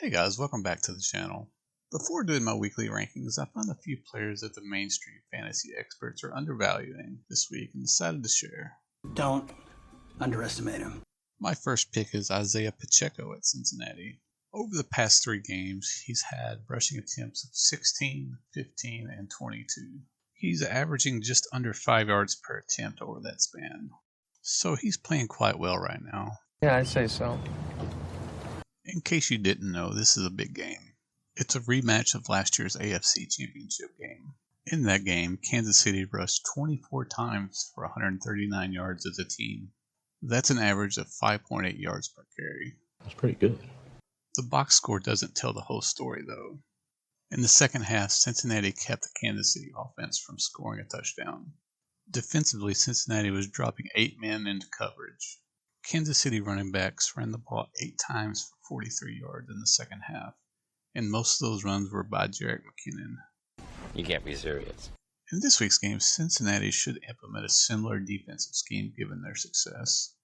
Hey guys, welcome back to the channel. Before doing my weekly rankings, I found a few players that the mainstream fantasy experts are undervaluing this week and decided to share. Don't underestimate him. My first pick is Isaiah Pacheco at Cincinnati. Over the past 3 games, he's had rushing attempts of 16, 15, and 22. He's averaging just under 5 yards per attempt over that span. So he's playing quite well right now. Yeah, I'd say so. In case you didn't know, this is a big game. It's a rematch of last year's AFC Championship game. In that game, Kansas City rushed 24 times for 139 yards as a team. That's an average of 5.8 yards per carry. That's pretty good. The box score doesn't tell the whole story, though. In the second half, Cincinnati kept the Kansas City offense from scoring a touchdown. Defensively, Cincinnati was dropping 8 men into coverage. Kansas City running backs ran the ball 8 times for 43 yards in the second half, and most of those runs were by Jerick McKinnon. You can't be serious. In this week's game, Cincinnati should implement a similar defensive scheme given their success.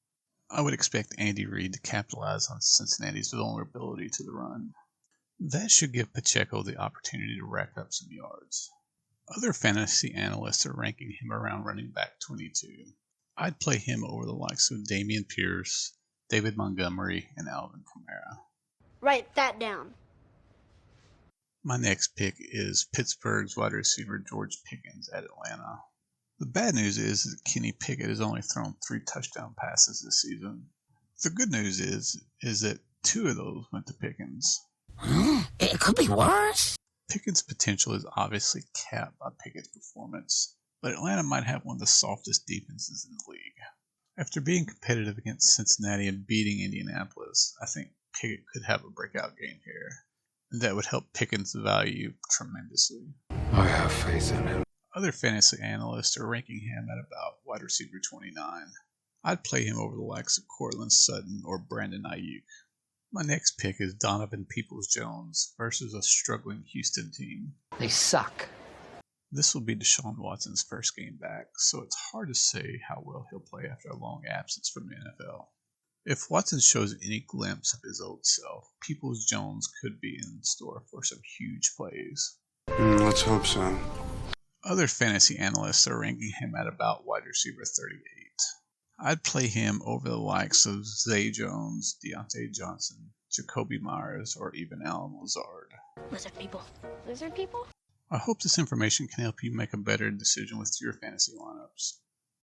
I would expect Andy Reid to capitalize on Cincinnati's vulnerability to the run. That should give Pacheco the opportunity to rack up some yards. Other fantasy analysts are ranking him around running back 22. I'd play him over the likes of Dameon Pierce, David Montgomery, and Alvin Kamara. Write that down. My next pick is Pittsburgh's wide receiver George Pickens at Atlanta. The bad news is that Kenny Pickett has only thrown 3 touchdown passes this season. The good news is that 2 of those went to Pickens. It could be worse. Pickens' potential is obviously capped by Pickett's performance, but Atlanta might have one of the softest defenses in the league. After being competitive against Cincinnati and beating Indianapolis, I think Pickett could have a breakout game here, and that would help Pickens' value tremendously. I have faith in him. Other fantasy analysts are ranking him at about wide receiver 29. I'd play him over the likes of Cortland Sutton or Brandon Ayuk. My next pick is Donovan Peoples-Jones versus a struggling Houston team. They suck. This will be Deshaun Watson's first game back, so it's hard to say how well he'll play after a long absence from the NFL. If Watson shows any glimpse of his old self, Peoples-Jones could be in store for some huge plays. Let's hope so. Other fantasy analysts are ranking him at about wide receiver 38. I'd play him over the likes of Zay Jones, Deontay Johnson, Jacoby Myers, or even Allen Lazard. Lizard people. Lizard people? I hope this information can help you make a better decision with your fantasy lineups.